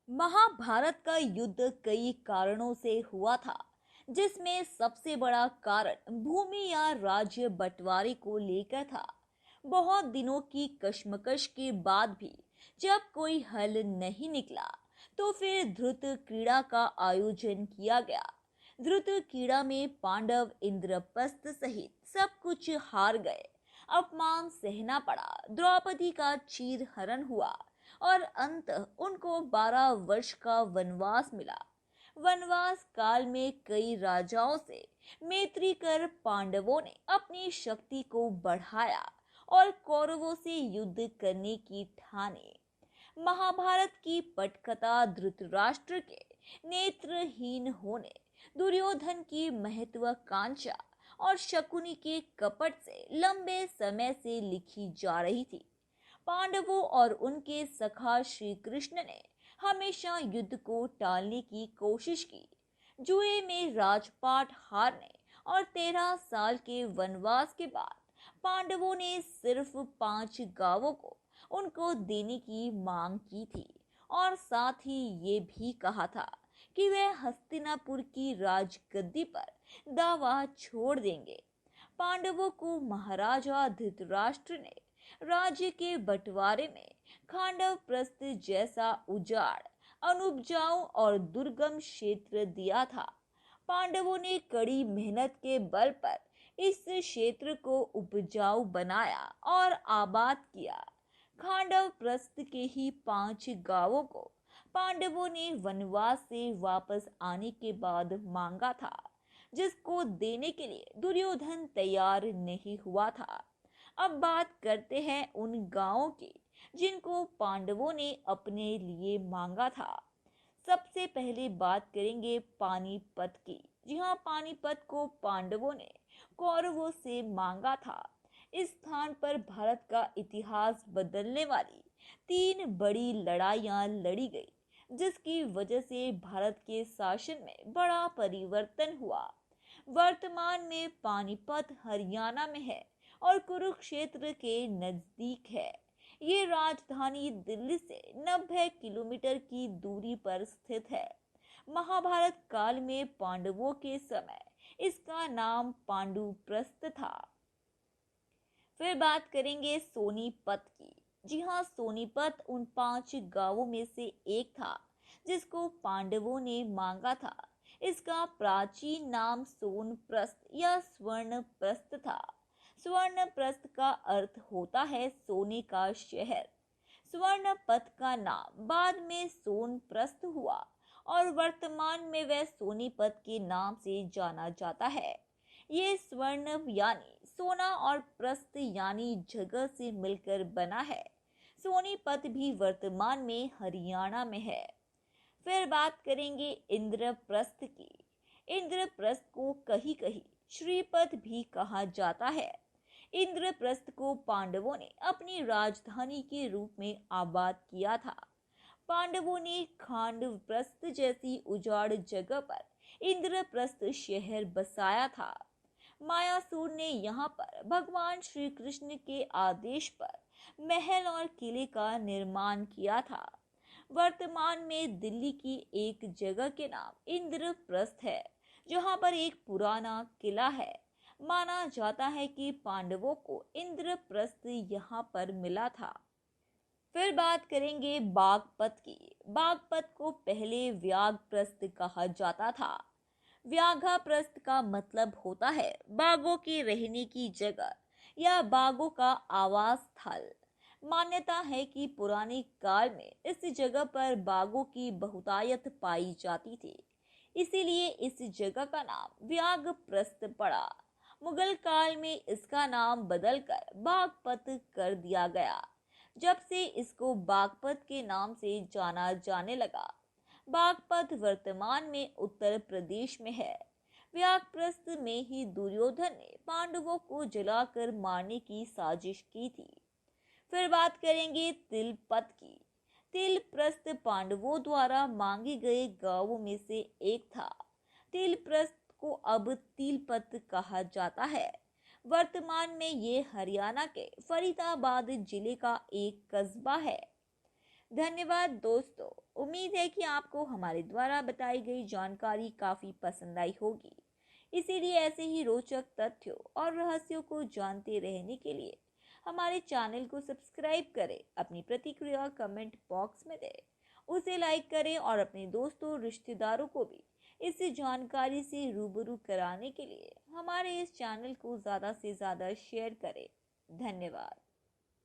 महाभारत का युद्ध कई कारणों से हुआ था, जिसमें सबसे बड़ा कारण भूमि या राज्य बंटवारे को लेकर था। बहुत दिनों की कश्मकश के बाद भी जब कोई हल नहीं निकला, तो फिर ध्रुत क्रीड़ा का आयोजन किया गया। ध्रुत क्रीड़ा में पांडव इंद्रप्रस्थ सहित सब कुछ हार गए। अपमान सहना पड़ा, द्रौपदी का चीरहरण हुआ और अंत उनको 12 वर्ष का वनवास मिला। वनवास काल में कई राजाओं से मैत्री कर पांडवों ने अपनी शक्ति को बढ़ाया और कौरवों से युद्ध करने की ठानी। महाभारत की पटकथा धृतराष्ट्र के नेत्रहीन होने, दुर्योधन की महत्वाकांक्षा और शकुनी के कपट से लंबे समय से लिखी जा रही थी। पांडवों और उनके सखा श्री कृष्ण ने हमेशा युद्ध को टालने की कोशिश की। जुए में राजपाट हारने और 13 साल के वनवास के बाद पांडवों ने सिर्फ 5 गांवों को उनको देने की मांग की थी और साथ ही ये भी कहा था कि वे हस्तिनापुर की राजगद्दी पर दावा छोड़ देंगे। पांडवों को महाराजा धृतराष्ट्र ने राज्य के बंटवारे में खांडव प्रस्थ जैसा उजाड़, अनुपजाऊ और दुर्गम क्षेत्र दिया था। पांडवों ने कड़ी मेहनत के बल पर इस क्षेत्र को उपजाऊ बनाया और आबाद किया। खांडव प्रस्थ के ही 5 गांवों को पांडवों ने वनवास से वापस आने के बाद मांगा था, जिसको देने के लिए दुर्योधन तैयार नहीं हुआ था। अब बात करते हैं उन गांवों की जिनको पांडवों ने अपने लिए मांगा था। सबसे पहले बात करेंगे पानीपत की। जी हाँ, पानीपत को पांडवों ने कौरवों से मांगा था। इस स्थान पर भारत का इतिहास बदलने वाली 3 बड़ी लड़ाइयां लड़ी गई, जिसकी वजह से भारत के शासन में बड़ा परिवर्तन हुआ। वर्तमान में पानीपत हरियाणा में है और कुरुक्षेत्र के नजदीक है। ये राजधानी दिल्ली से 90 किलोमीटर की दूरी पर स्थित है। महाभारत काल में पांडवों के समय इसका नाम पांडुप्रस्थ था। फिर बात करेंगे सोनीपत की। जी हाँ, सोनीपत उन 5 गांवों में से एक था जिसको पांडवों ने मांगा था। इसका प्राचीन नाम सोनप्रस्थ या स्वर्णप्रस्थ था। स्वर्णप्रस्थ का अर्थ होता है सोने का शहर। स्वर्णपथ का नाम बाद में सोनप्रस्थ हुआ और वर्तमान में वह सोनीपत के नाम से जाना जाता है। ये स्वर्ण यानी सोना और प्रस्थ यानी जगह से मिलकर बना है। सोनीपत भी वर्तमान में हरियाणा में है। फिर बात करेंगे इंद्रप्रस्थ की। इंद्रप्रस्थ को कहीं कहीं श्रीपद भी कहा जाता है। इंद्रप्रस्थ को पांडवों ने अपनी राजधानी के रूप में आबाद किया था। पांडवों ने खांडवप्रस्थ जैसी उजाड़ जगह पर इंद्रप्रस्थ शहर बसाया था। मायासुर ने यहाँ पर भगवान श्री कृष्ण के आदेश पर महल और किले का निर्माण किया था। वर्तमान में दिल्ली की एक जगह के नाम इंद्रप्रस्थ है, जहाँ पर एक पुराना किला है। माना जाता है कि पांडवों को इंद्रप्रस्थ यहाँ पर मिला था। फिर बात करेंगे बागपत की। बागपत को पहले व्याघ्रप्रस्थ कहा जाता था। व्याघ्रप्रस्थ का मतलब होता है बाघों के रहने की जगह या बाघों का आवास स्थल। मान्यता है कि पुराने काल में इस जगह पर बाघों की बहुतायत पाई जाती थी, इसीलिए इस जगह का नाम व्याघ्रप्रस्थ पड़ा। मुगल काल में इसका नाम बदलकर बागपत कर दिया गया, जब से इसको बागपत के नाम से जाना जाने लगा। बागपत वर्तमान में उत्तर प्रदेश में है। व्याघ्रप्रस्थ में ही दुर्योधन ने पांडवों को जलाकर मारने की साजिश की थी। फिर बात करेंगे तिलपत की। तिलप्रस्थ पांडवों द्वारा मांगे गए गांवों में से एक था। तिलप्रस्थ को अब तिलपत कहा जाता है। वर्तमान में ये हरियाणा के फरीदाबाद जिले का एक कस्बा है। धन्यवाद दोस्तों। उम्मीद है कि आपको हमारे द्वारा बताई गई जानकारी काफी पसंद आई होगी। इसीलिए ऐसे ही रोचक तथ्यों और रहस्यों को जानते रहने के लिए हमारे चैनल को सब्सक्राइब करें। अपनी प्रतिक्रिया कमेंट बॉक्स में दें, उसे लाइक करें और अपने दोस्तों रिश्तेदारों को भी इस जानकारी से रूबरू कराने के लिए हमारे इस चैनल को ज़्यादा से ज़्यादा शेयर करें। धन्यवाद।